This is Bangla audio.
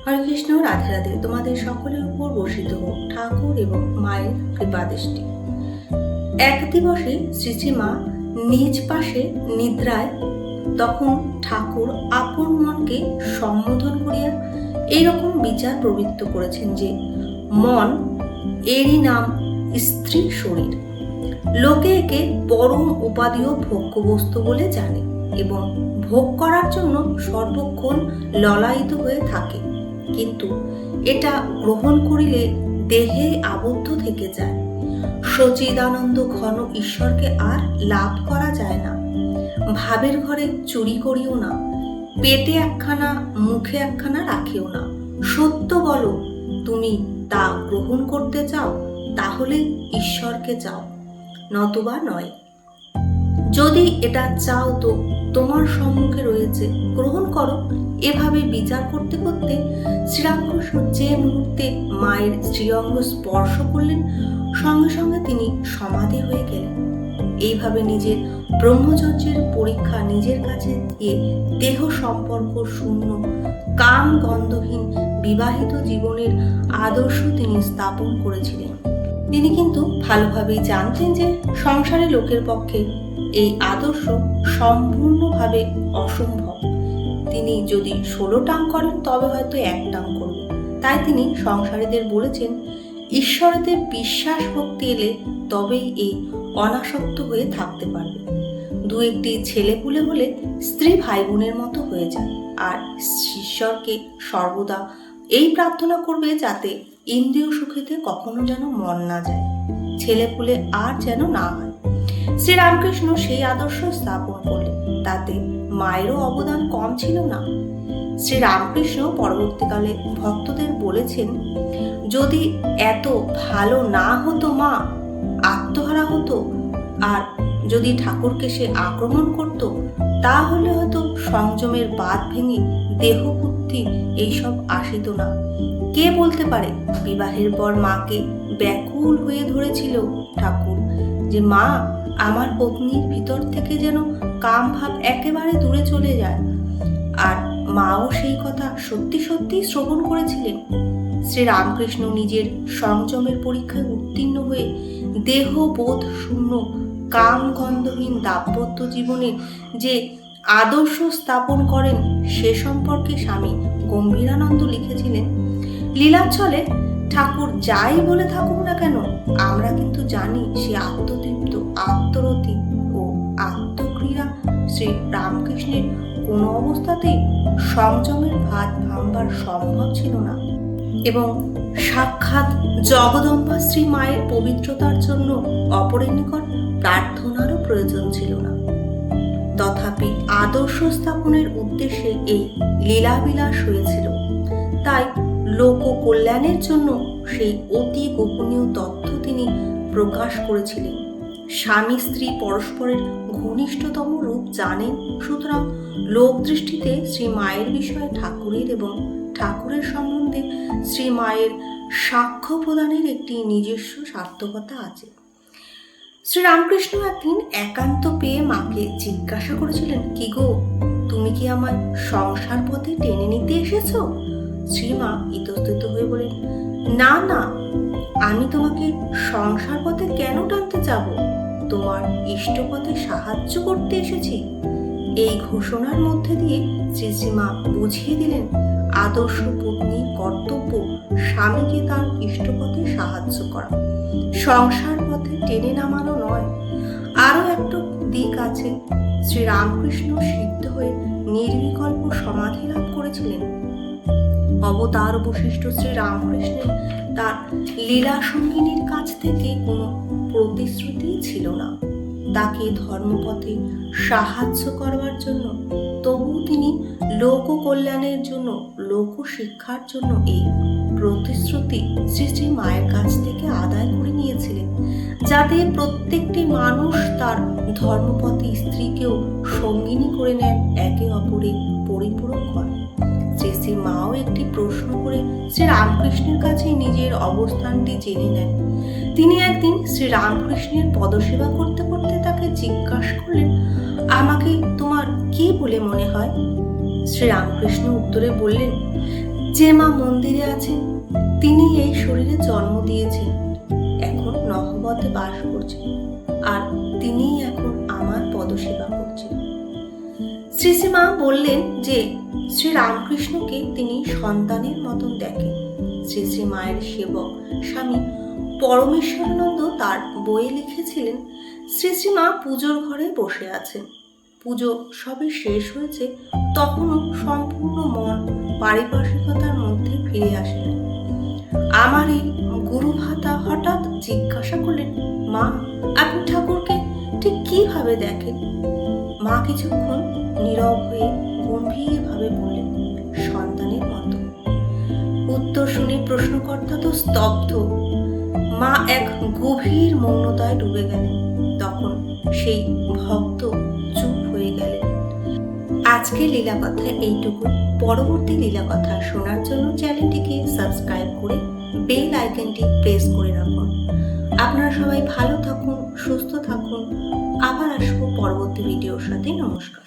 হরে কৃষ্ণ, রাধে রাধে। তোমাদের সকলের উপর বর্ষিত হোক ঠাকুর এবং মায়ের কৃপাদৃষ্টি। এক দিবসে শ্রীশ্রীমা নিজ পাশে নিদ্রায়, তখন ঠাকুর আপন মনকে সম্বোধন করিয়া এইরকম বিচার প্রবৃত্ত করেছেন যে মন এরই নাম স্ত্রী শরীর। লোকে একে পরম উপাদেয় ভোগ্যবস্তু বলে জানে এবং ভোগ করার জন্য সর্বক্ষণ ললায়িত হয়ে থাকে, কিন্তু এটা গ্রহণ করিলে দেহে আবদ্ধ থেকে যায়। সচিদানন্দ ঘন ঈশ্বরকে আর লাভ করা যায় না। ভাবের ঘরে চুরি করিও না, পেটে একখানা মুখে একখানা রাখিও না। সত্য বলো, তুমি তা গ্রহণ করতে চাও, তাহলে ঈশ্বরকে চাও, নতুবা নয়। যদি এটা চাও তো তোমার সম্মুখে রয়েছে, গ্রহণ করো। এভাবে বিচার করতে করতে শ্রীরামকৃষ্ণ যে মুহূর্তে মায়ের শ্রীঅঙ্গ স্পর্শ করলেন, সঙ্গে সঙ্গে তিনি সমাধি হয়ে গেলেন। এইভাবে নিজের ব্রহ্মচর্যের পরীক্ষা নিজের কাছে দিয়ে দেহ সম্পর্ক শূন্য কাম গন্ধহীন বিবাহিত জীবনের আদর্শ তিনি স্থাপন করেছিলেন। তিনি কিন্তু ভালোভাবেই জানতেন যে সংসারে লোকের পক্ষে এই আদর্শ সম্পূর্ণভাবে অসম্ভব। তিনি যদি 16 টাং করেন তবে হয়তো 1 টাং করবেন। তাই তিনি সংসারীদের বলেছেন, ঈশ্বরেতে বিশ্বাস ভক্তি এলে তবেই এই অনাসক্ত হয়ে থাকতে পারবে। 2-1টি ছেলেপুলে হলে স্ত্রী ভাই বোনের মতো হয়ে যায়, আর ঈশ্বরকে সর্বদা এই প্রার্থনা করবে যাতে ইন্দ্রিয় সুখেতে কখনো যেন মন না যায়, ছেলেপুলে আর যেন না হয়। শ্রীরামকৃষ্ণ সেই আদর্শ স্থাপন করলেন, তাতে মায়েরও অবদান কম ছিল না। শ্রীরামকৃষ্ণ পরবর্তীকালে ভক্তদের বলেছেন, যদি এত ভালো না হতো মা, আত্মহারা হতো, আর যদি ঠাকুরকে সে আক্রমণ করত, তাহলে হয়তো সংযমের বাঁধ ভেঙে দেহ বুদ্ধি এইসব আসিত না। কে বলতে পারে বিবাহের পর মাকে ব্যাকুল হয়ে ধরেছিল ঠাকুর যে মা, আমার পত্নীর ভিতর থেকে যেন কাম ভাব একেবারে দূরে চলে যায়। আর মাও সেই কথা সত্যি সত্যি শ্রবণ করেছিলেন। শ্রীরামকৃষ্ণ নিজের সংযমের পরীক্ষায় উত্তীর্ণ হয়ে দেহ বোধ শূন্য কাম গন্ধহীন দাম্পত্য জীবনে যে আদর্শ স্থাপন করেন, সে সম্পর্কে স্বামী গম্ভীরানন্দ লিখেছিলেন, লীলাচ্ছলে ঠাকুর যাই বলে থাকুক না কেন, আমরা কিন্তু জানি সে আত্মতৃপ্ত, আত্মরতি ও আত্মক্রিয়া শ্রী রামকৃষ্ণের কোনো অবস্থাতেই সংযমের ভাত ভাঙবার সম্ভব ছিল না, এবং সাক্ষাৎ জগদম্বা শ্রী মায়ের পবিত্রতার জন্য অপরের নিকট প্রার্থনারও প্রয়োজন ছিল না। তথাপি আদর্শ স্থাপনের উদ্দেশ্যে এই লীলাবিলাস হয়েছিল। তাই লোক কল্যাণের জন্য সেই অতি গোপনীয় তথ্য তিনি প্রকাশ করেছিলেন। স্বামী স্ত্রী পরস্পরের ঘনিষ্ঠতম রূপ জানেন, সুতরাং লোক দৃষ্টিতে শ্রী মায়ের বিষয়ে ঠাকুরের এবং ঠাকুরের সম্বন্ধে শ্রী মায়ের সাক্ষ্য প্রদানের একটি নিজস্ব সার্থকতা আছে। শ্রীরামকৃষ্ণ একদিন একান্ত পেয়ে মাকে জিজ্ঞাসা করেছিলেন, কি গো, তুমি কি আমায় সংসার পথে টেনে নিতে এসেছো? শ্রীমা ইতস্তত হয়ে বলেন, না না, আমি তোমাকে সংসার পথে কেন টানতে যাব, তোমার ইষ্টপথে সাহায্য করতে এসেছি। এই ঘোষণার মধ্যে দিয়ে শ্রীশ্রীমা বুঝিয়ে দিলেন, আদর্শ পত্নীর কর্তব্য স্বামীকে তার ইষ্টপথে সাহায্য করা, সংসার পথে টেনে নামানো নয়। আরো একটা দিক আছে, শ্রীরামকৃষ্ণ সিদ্ধ হয়ে নির্বিকল্প সমাধি লাভ করেছিলেন। অবতার বশিষ্ঠ শ্রীরামকৃষ্ণের তার লীলা সঙ্গিনীর কাছ থেকে কোনো প্রতিশ্রুতি ছিল না তাকে ধর্মপথে সাহায্য করবার জন্য। তবু তিনি লোক কল্যাণের জন্য, লোক শিক্ষার জন্য এই প্রতিশ্রুতি শ্রী শ্রী মায়ের কাছ থেকে আদায় করে নিয়েছিলেন, যাতে প্রত্যেকটি মানুষ তার ধর্মপথে স্ত্রীকেও সঙ্গিনী করে নেন, একে অপরের পরিপূরক হয়। শ্রী শ্রী মাও একটি প্রশ্ন করে শ্রী রামকৃষ্ণের কাছে নিজের অবস্থানটি জেনে নেন। তিনি একদিন শ্রী রামকৃষ্ণের পদসেবা করতে করতে তাকে জিজ্ঞাসা করলেন, আমাকে তোমার কি বলে মনে হয়? শ্রী রামকৃষ্ণ উত্তরে বললেন, যে মা মন্দিরে আছেন তিনি এই শরীরে জন্ম দিয়েছেন, এখন নহবতে বাস করছেন, আর তিনিই এখন আমার পদসেবা করছেন। শ্রী শ্রীমা বললেন যে শ্রী রামকৃষ্ণকে তিনি সন্তানের মতন দেখেন। শ্রী শ্রী মায়ের সেবক স্বামী পরমেশ্বরানন্দ তার বইয়ে লিখেছিলেন, শ্রী শ্রীমা পুজোর ঘরে বসে আছেন। পুজো সবে শেষ হয়েছে, তখনও সম্পূর্ণ মন পারিপার্শ্বিকতার মধ্যে ফিরে আসেন। আমার এই গুরু ভাতা হঠাৎ জিজ্ঞাসা করলেন, মা আপনি ঠাকুরকে ঠিক কিভাবে দেখেন? মা কিছুক্ষণ নীরব হয়ে গম্ভীরভাবে বললেন, সন্তানের মতো। উত্তর শুনে প্রশ্নকর্তা তো স্তব্ধ। মা এক গভীর মৌনতায় ডুবে গেলেন। তখন সেই ভক্ত চুপ হয়ে গেলেন। আজকে লীলা কথা এইটুকু। পরবর্তী লীলা কথা শোনার জন্য চ্যানেলটিকে সাবস্ক্রাইব করে বেল আইকনটি প্রেস করে রাখুন। আপনারা সবাই ভালো থাকুন, সুস্থ থাকুন। আবার আসবো পরবর্তী ভিডিওর সাথে। নমস্কার।